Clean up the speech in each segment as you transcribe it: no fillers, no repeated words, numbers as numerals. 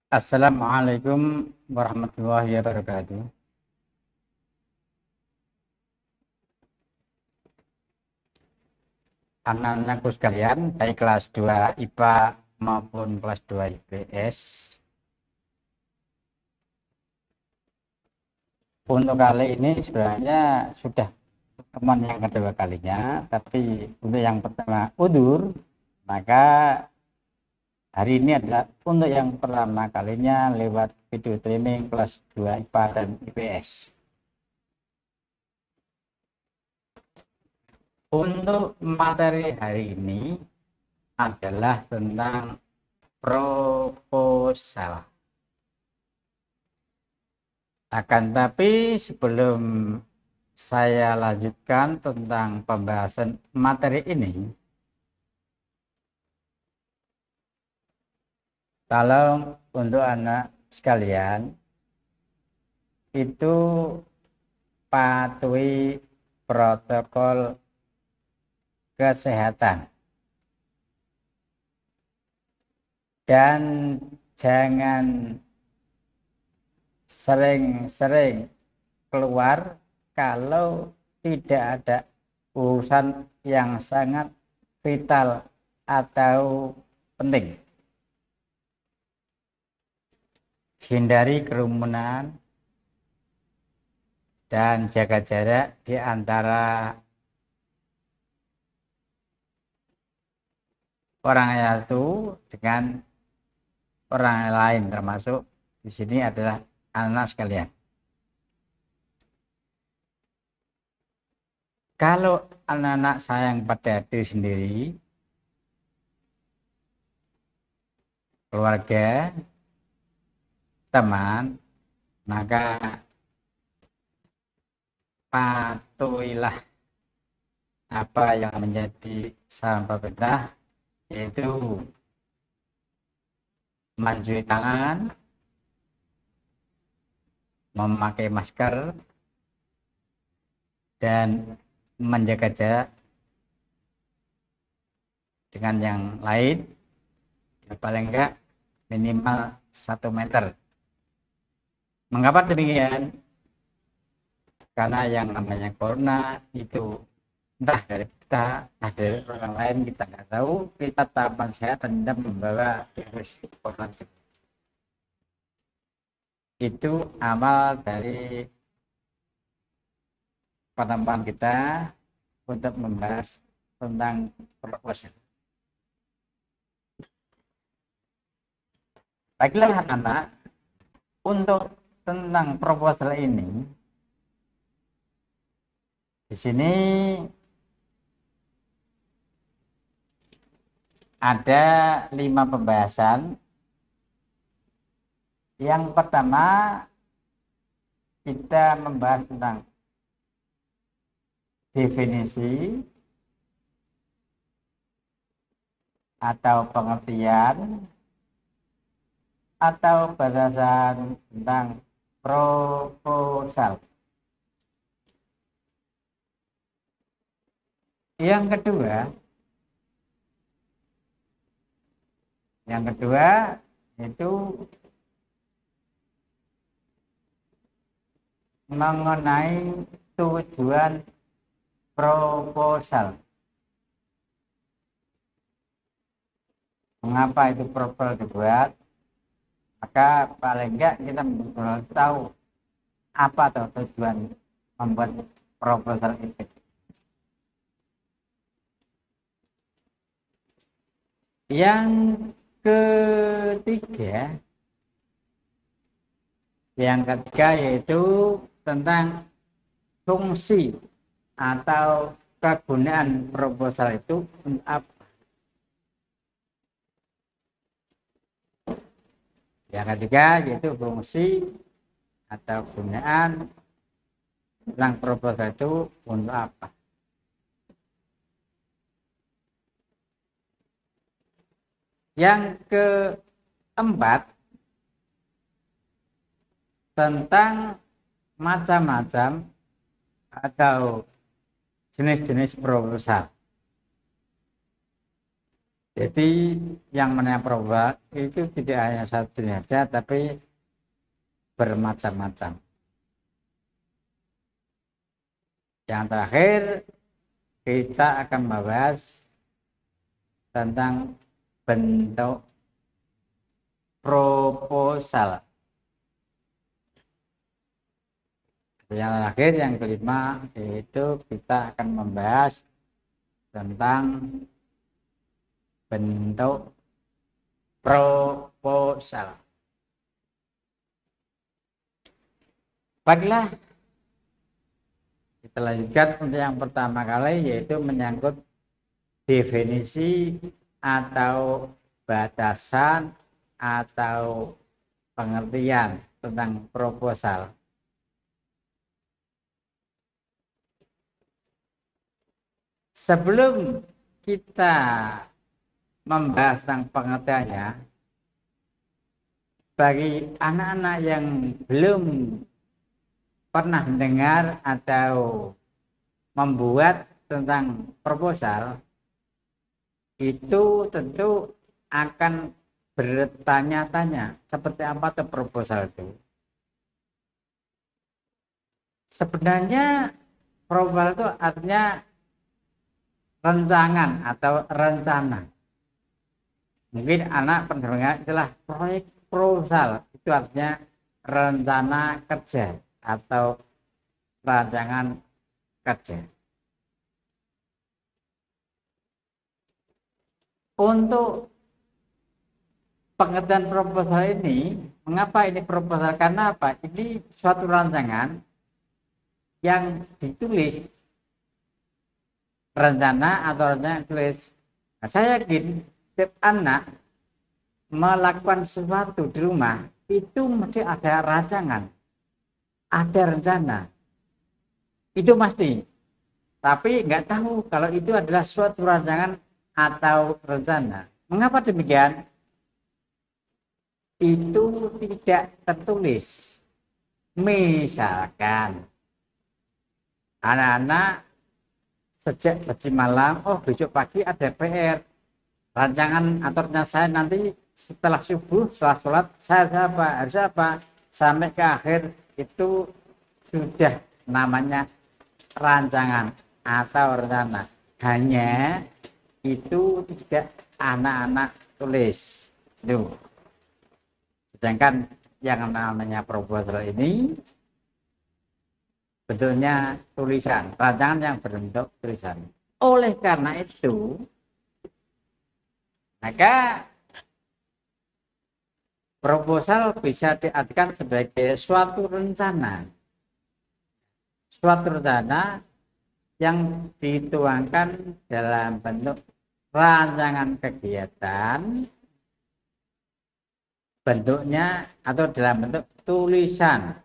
Assalamualaikum warahmatullahi wabarakatuh. Anak-anakku sekalian, baik kelas 2 IPA maupun kelas 2 IPS. Untuk kali ini sebenarnya sudah pertemuan yang kedua kalinya, tapi untuk yang pertama udur, maka hari ini adalah untuk yang pertama kalinya lewat video training kelas 2 IPA dan IPS. Untuk materi hari ini adalah tentang proposal. Akan tapi sebelum saya lanjutkan tentang pembahasan materi ini, kalau untuk anak sekalian itu patuhi protokol kesehatan dan jangan sering-sering keluar kalau tidak ada urusan yang sangat vital atau penting. Hindari kerumunan dan jaga jarak di antara orang satu dengan orang lain, termasuk di sini adalah anak sekalian. Kalau anak-anak sayang pada diri sendiri, keluarga, teman, maka patuhilah apa yang menjadi saran pemerintah, yaitu mencuci tangan, memakai masker, dan menjaga jarak dengan yang lain, ya paling enggak minimal 1 meter. Mengapa demikian? Karena yang namanya corona itu entah dari kita, entah dari orang lain, kita nggak tahu, kita tahapan sehat dan tidak membawa virus corona. Itu amal dari pertemuan kita untuk membahas tentang proposal. Baiklah anak-anak, untuk tentang proposal ini, di sini ada 5 pembahasan. Yang pertama, kita membahas tentang definisi atau pengertian atau batasan tentang proposal. Yang kedua itu mengenai tujuan proposal. Mengapa itu proposal dibuat? Maka paling enggak kita harus tahu apa tujuan membuat proposal itu. Yang ketiga yaitu tentang fungsi atau kegunaan proposal itu apa. Yang ketiga yaitu fungsi atau gunaan tentang proposal itu untuk apa. Yang keempat tentang macam-macam atau jenis-jenis proposal. Jadi yang namanya proposal itu tidak hanya satu saja, tapi bermacam-macam. Yang terakhir kita akan membahas tentang bentuk proposal. Yang terakhir, yang kelima, yaitu kita akan membahas tentang bentuk proposal. Baiklah, kita lanjutkan untuk yang pertama kali, yaitu menyangkut definisi atau batasan atau pengertian tentang proposal. Sebelum kita membahas tentang pengertiannya, bagi anak-anak yang belum pernah mendengar atau membuat tentang proposal, itu tentu akan bertanya-tanya seperti apa itu proposal itu. Sebenarnya proposal itu artinya rancangan atau rencana. Mungkin anak pendengar itulah proyek proposal, itu artinya rencana kerja atau rancangan kerja. Untuk pengertian proposal ini, mengapa ini proposal? Karena apa? Ini suatu rancangan yang ditulis, rencana atau rencana tulis. Nah, saya yakin setiap anak melakukan sesuatu di rumah itu mesti ada rancangan, ada rencana. Itu pasti. Tapi nggak tahu kalau itu adalah suatu rancangan atau rencana. Mengapa demikian? Itu tidak tertulis. Misalkan anak-anak sejak tadi malam, oh besok pagi ada PR, rancangan atau rencana saya nanti setelah subuh, setelah sholat, saya harus apa, sampai ke akhir itu sudah namanya rancangan atau rencana. Hanya itu tidak anak-anak tulis. Tuh. Sedangkan yang namanya proposal ini bentuknya tulisan, rancangan yang berbentuk tulisan. Oleh karena itu, maka proposal bisa diartikan sebagai suatu rencana yang dituangkan dalam bentuk rancangan kegiatan, bentuknya atau dalam bentuk tulisan,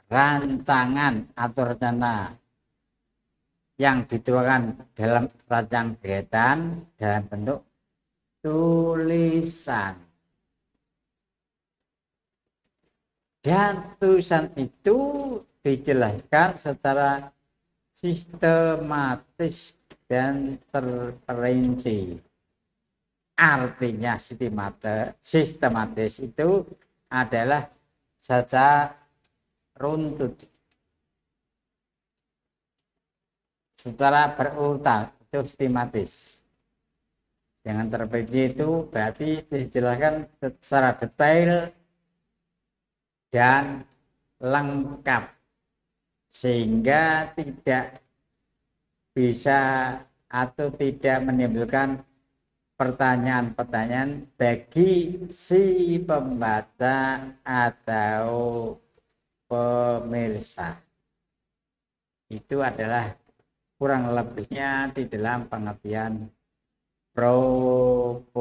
rancangan atau rencana yang dituangkan dalam rancangan kegiatan dalam bentuk tulisan. Dan tulisan itu dijelaskan secara sistematis dan terperinci. Artinya sistematis itu adalah secara runtut, secara berurutan, itu sistematis. Dengan terperinci itu berarti dijelaskan secara detail dan lengkap, sehingga tidak bisa atau tidak menimbulkan pertanyaan-pertanyaan bagi si pembaca atau pemirsa. Itu adalah kurang lebihnya di dalam pengertian proposal.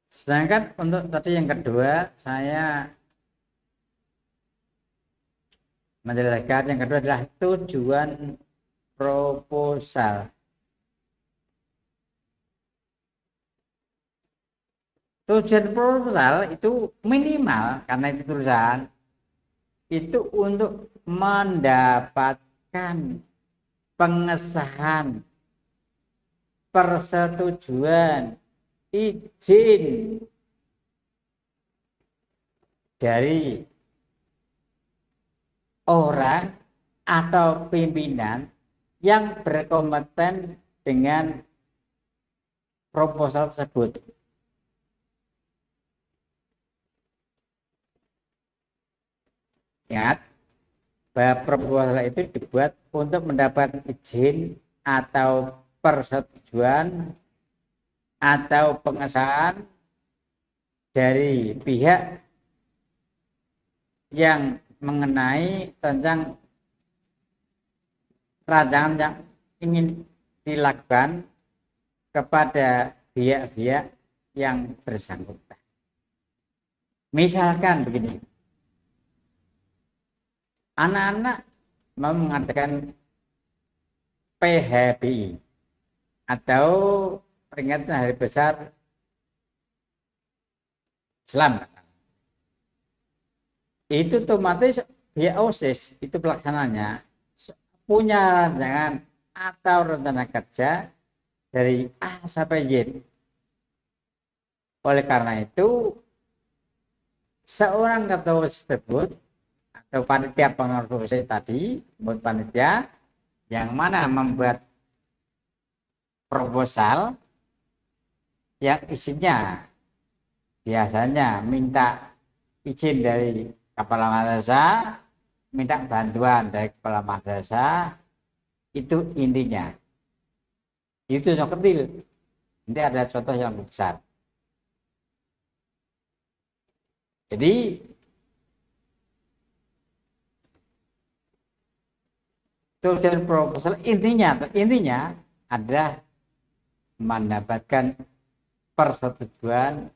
Sedangkan untuk tadi yang kedua, saya menjelaskan yang kedua adalah tujuan proposal. Tujuan proposal itu minimal karena itu tulisan itu untuk mendapatkan pengesahan persetujuan izin dari orang atau pimpinan yang berkompeten dengan proposal tersebut. Ingat, bahwa proposal itu dibuat untuk mendapat izin atau persetujuan atau pengesahan dari pihak yang mengenai tentang rancangan yang ingin dilakukan kepada pihak-pihak yang bersangkutan. Misalkan begini, anak-anak mau mengadakan PHBI atau peringatan Hari Besar Islam. Itu otomatis pihak OSIS itu pelaksananya punya rancangan atau rencana kerja dari A sampai Z. Oleh karena itu, seorang ketua OSIS tersebut atau panitia pengurus OSIS tadi, panitia yang mana membuat proposal yang isinya biasanya minta izin dari kepala madrasah, minta bantuan dari kepala madrasah, itu intinya. Itu yang kecil. Nanti ada contoh yang besar. Jadi tulisan proposal intinya adalah mendapatkan persetujuan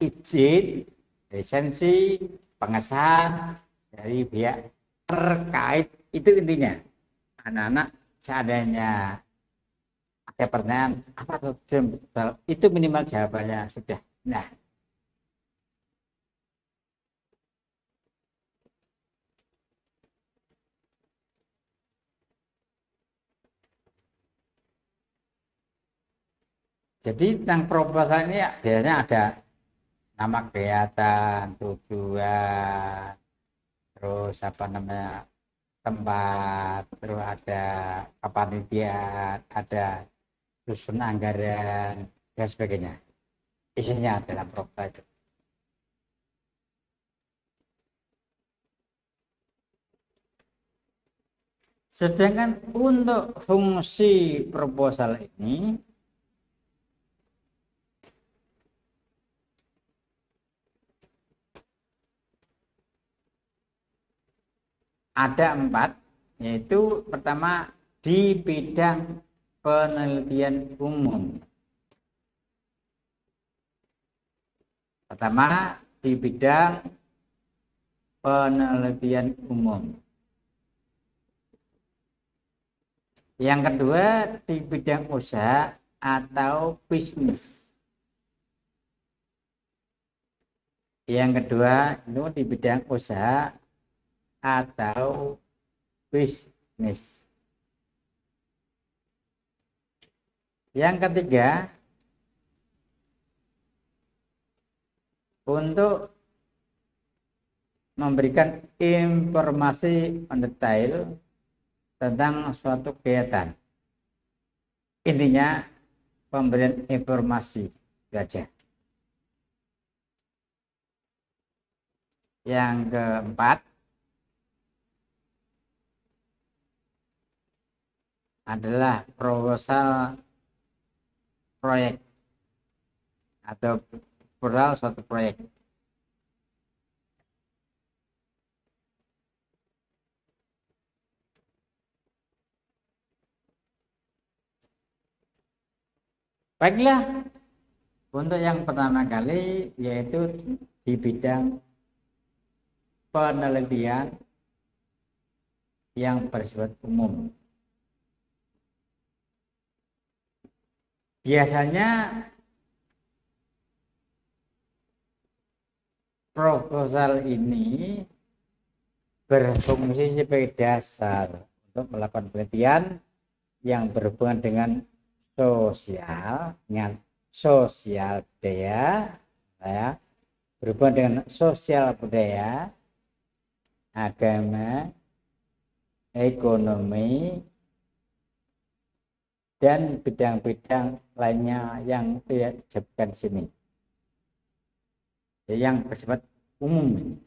izin lisensi pengesahan dari pihak terkait. Itu intinya. Anak-anak seandainya ada pertanyaan apa tujuan itu minimal jawabannya sudah. Nah, jadi tentang proposal ini ya, biasanya ada nama kegiatan, tujuan, terus apa namanya tempat, terus ada kepanitiaan, ada susun anggaran dan sebagainya. Isinya dalam proposal itu. Sedangkan untuk fungsi proposal ini ada 4, yaitu pertama di bidang penelitian umum. Pertama di bidang penelitian umum. Yang kedua di bidang usaha atau bisnis. Yang kedua itu di bidang usaha atau bisnis. Yang ketiga, untuk memberikan informasi mendetail tentang suatu kegiatan. Intinya pemberian informasi saja. Yang keempat adalah proposal proyek atau proposal suatu proyek. Baiklah, untuk yang pertama kali yaitu di bidang penelitian yang bersifat umum. Biasanya proposal ini berfungsi sebagai dasar untuk melakukan penelitian yang berhubungan dengan sosial, dengan sosial budaya, ya, berhubungan dengan sosial budaya, agama, ekonomi, dan bidang-bidang lainnya yang tidak disebutkan di sini, yang bersifat umum.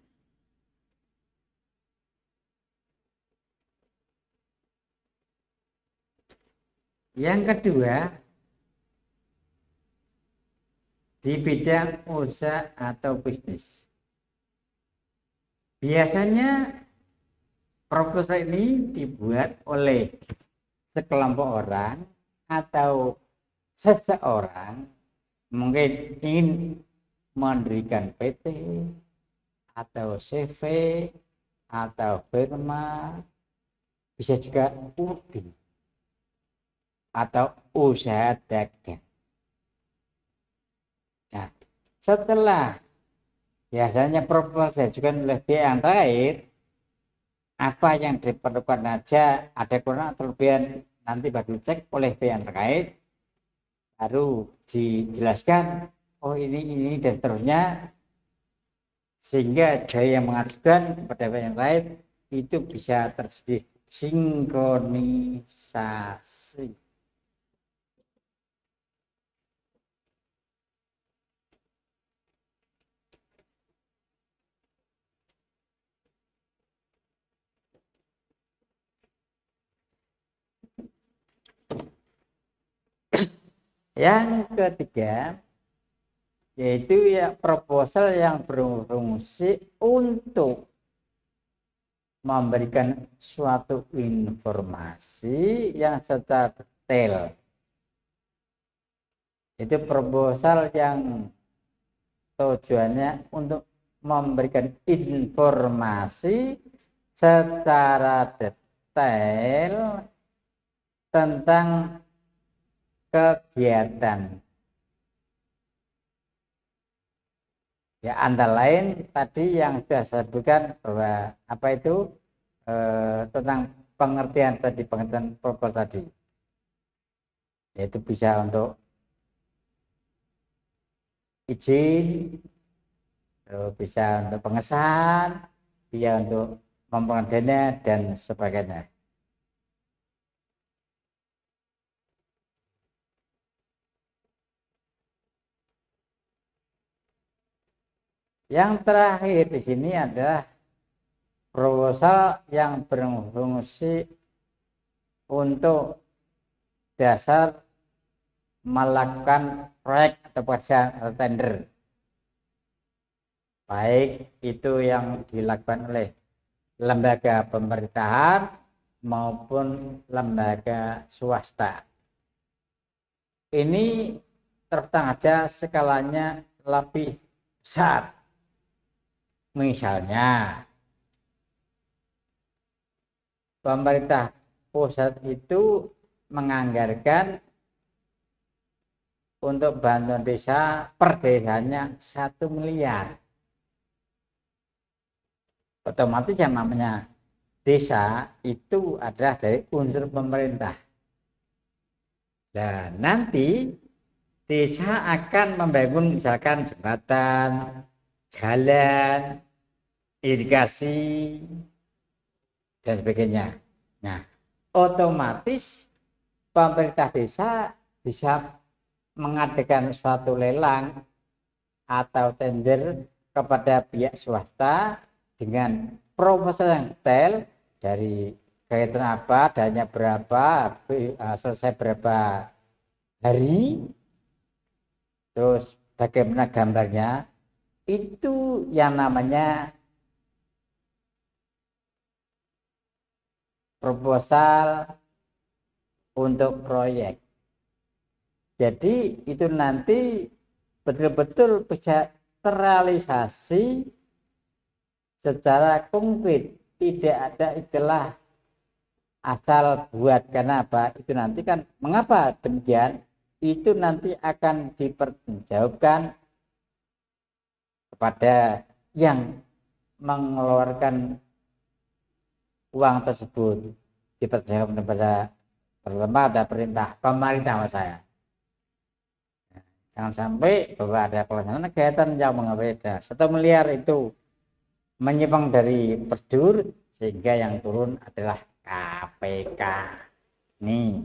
Yang kedua, di bidang usaha atau bisnis. Biasanya proposal ini dibuat oleh sekelompok orang atau seseorang mungkin ingin mendirikan PT atau CV atau firma, bisa juga UDI atau usaha dagang. Nah, setelah biasanya proposal diajukan oleh pihak yang terkait, apa yang diperlukan aja, ada kurang atau lebihan, nanti baru cek oleh pihak yang terkait, baru dijelaskan, oh ini dan seterusnya, sehingga daya yang mengajukan kepada pihak yang terkait itu bisa terjadi sinkronisasi. Yang ketiga, yaitu ya proposal yang berfungsi untuk memberikan suatu informasi yang secara detail. Itu proposal yang tujuannya untuk memberikan informasi secara detail tentang kegiatan. Ya, antara lain tadi yang sudah saya sebutkan bahwa apa itu tentang pengertian proposal tadi, yaitu bisa untuk izin, bisa untuk pengesahan, bisa untuk memperoleh dana dan sebagainya. Yang terakhir di sini adalah proposal yang berfungsi untuk dasar melakukan proyek atau pekerjaan atau tender, baik itu yang dilakukan oleh lembaga pemerintahan maupun lembaga swasta. Ini tertang aja skalanya lebih besar. Misalnya, pemerintah pusat itu menganggarkan untuk bantuan desa per desanya 1 miliar. Otomatis yang namanya desa itu adalah dari unsur pemerintah. Dan nanti desa akan membangun misalkan jembatan, jalan, irigasi, dan sebagainya. Nah, otomatis pemerintah desa bisa mengadakan suatu lelang atau tender kepada pihak swasta dengan proposal yang detail dari kegiatan apa, dananya berapa, selesai berapa hari, terus bagaimana gambarnya, itu yang namanya proposal untuk proyek. Jadi itu nanti betul-betul bisa terrealisasi secara konkret, tidak ada istilah asal buat. Karena apa? Itu nanti kan mengapa demikian? Itu nanti akan dipertanggungjawabkan kepada yang mengeluarkan uang tersebut dipertanggungjawabkan pertama ada perintah pemerintah sama saya. Jangan sampai bahwa ada pelaksanaan kegiatan yang berbeda. 1 miliar itu menyimpang dari prosedur sehingga yang turun adalah KPK. Nih.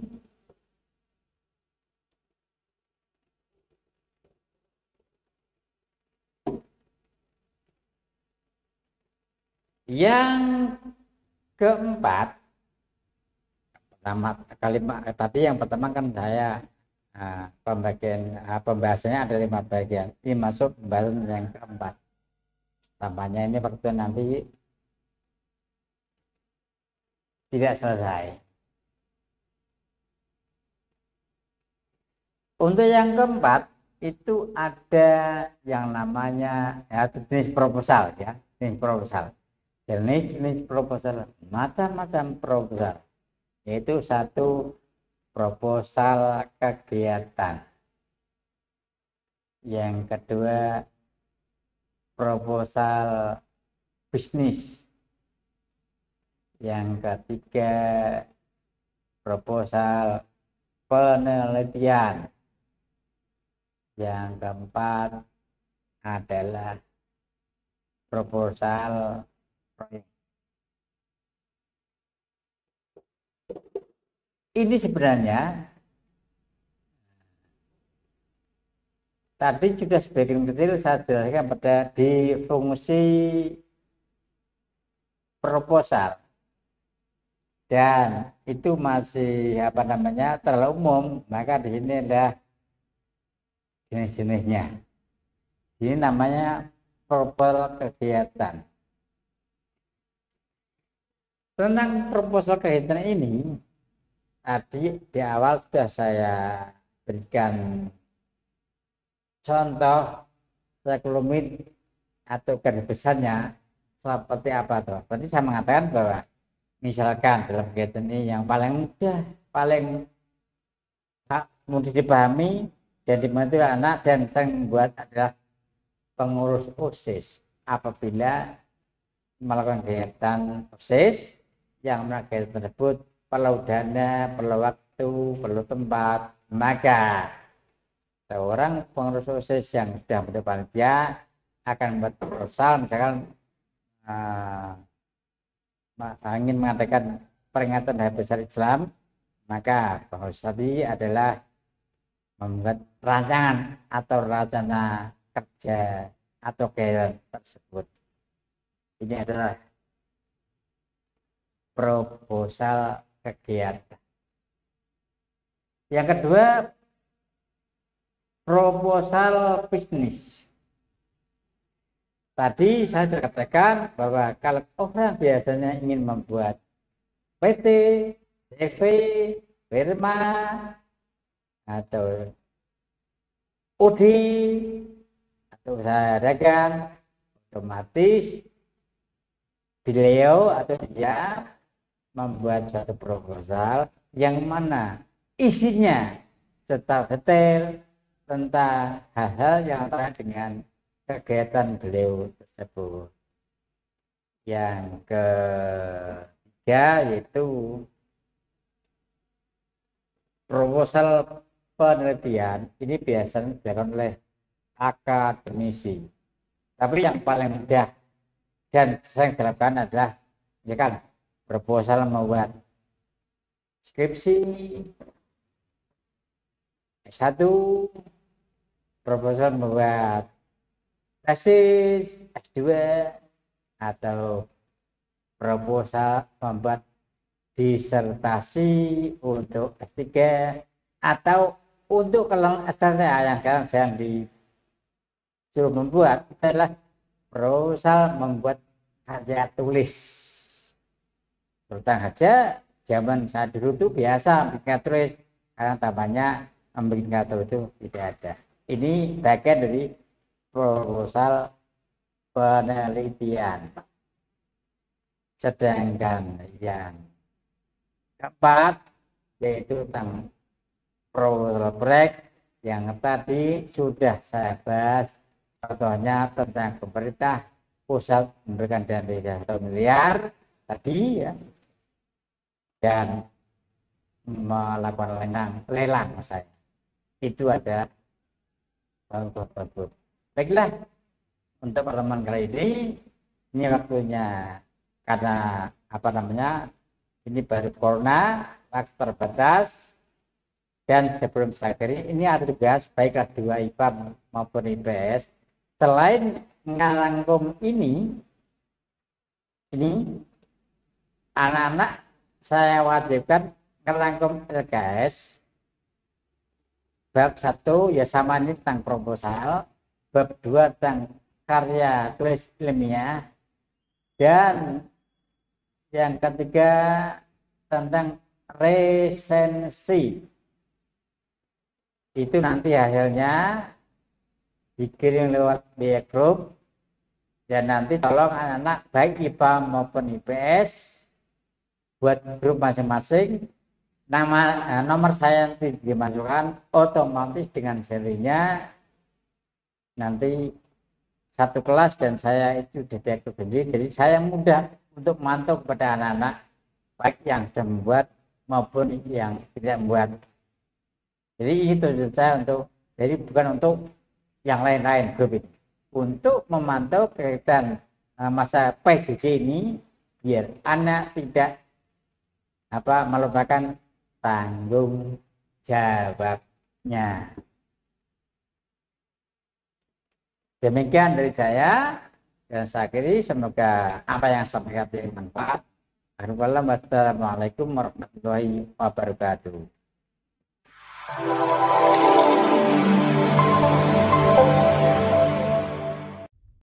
Yang keempat, tadi yang pertama kan saya pembahasannya ada 5 bagian. Ini masuk pembahasan yang keempat. Tampaknya ini waktu nanti tidak selesai. Untuk yang keempat itu ada yang namanya jenis proposal ya, jenis proposal. Jenis proposal, macam-macam proposal, yaitu 1 proposal kegiatan, yang kedua proposal bisnis, yang ketiga proposal penelitian, yang keempat adalah proposal proyek. Ini sebenarnya tadi sudah sebagian kecil saya jelaskan pada di fungsi proposal, dan itu masih terlalu umum, maka di sini ada jenis-jenisnya. Ini namanya proposal kegiatan. Tentang proposal kegiatan ini tadi di awal sudah saya berikan contoh sekelumit atau garis besarnya seperti apa tuh. Tadi saya mengatakan bahwa misalkan dalam kegiatan ini yang paling mudah, paling mudah dipahami dan dimengerti anak dan yang membuat adalah pengurus OSIS. Apabila melakukan kegiatan OSIS yang kegiatan tersebut perlu dana, perlu waktu, perlu tempat, maka seorang pengurus OSIS yang sudah menjadi panitia akan membuat proposal, misalkan ingin mengadakan peringatan Hari Besar Islam, maka pengurus tadi adalah membuat rancangan atau rencana kerja atau kegiatan tersebut. Ini adalah proposal kegiatan. Yang kedua, proposal bisnis. Tadi saya sudah katakan bahwa kalau orang biasanya ingin membuat PT, CV, firma, atau UD, atau usaha dagang, otomatis beliau atau dia membuat suatu proposal yang mana isinya secara detail tentang hal-hal yang terkait dengan kegiatan beliau tersebut. Yang ketiga yaitu proposal penelitian. Ini biasanya dilakukan oleh akademisi. Tapi yang paling mudah dan sering dilakukan adalah proposal membuat skripsi S1, proposal membuat tesis S2, atau proposal membuat disertasi untuk S3, atau untuk kalau S3 yang sekarang sedang disuruh membuat itu adalah proposal membuat karya tulis. Tentang saja zaman saya dulu itu biasa bikin tulis, karena tampaknya membuat karya itu tidak ada. Ini bagian dari proposal penelitian. Sedangkan yang keempat yaitu tentang proposal proyek yang tadi sudah saya bahas, contohnya tentang pemerintah pusat memberikan dana 1 miliar tadi ya, dan melakukan lelang saya. Itu ada bagus. Baiklah, untuk pertemuan kali ini waktunya, karena apa namanya, ini baru corona, waktu terbatas, dan sebelum saya akhiri, ini ada tugas baiklah 2 IPA maupun IPS, selain ngarangkum ini anak-anak saya wajibkan ngerangkum LKS bab 1 ya sama ini tentang proposal, bab 2 tentang karya tulis ilmiah, dan yang ketiga tentang resensi. Itu nanti hasilnya dikirim lewat via grup, dan nanti tolong anak-anak baik IPA maupun IPS buat grup masing-masing. Nomor saya nanti dimasukkan otomatis dengan serinya, nanti satu kelas dan saya itu detektif sendiri, jadi saya mudah untuk memantau kepada anak-anak baik yang sudah membuat maupun yang tidak membuat. Jadi itu saya untuk, jadi bukan untuk yang lain-lain grup ini, untuk memantau kegiatan masa PJJ ini biar anak tidak melupakan tanggung jawabnya. Demikian dari saya, dan saya akhiri, semoga apa yang saya sampaikan bermanfaat. Wassalamualaikum warahmatullahi wabarakatuh.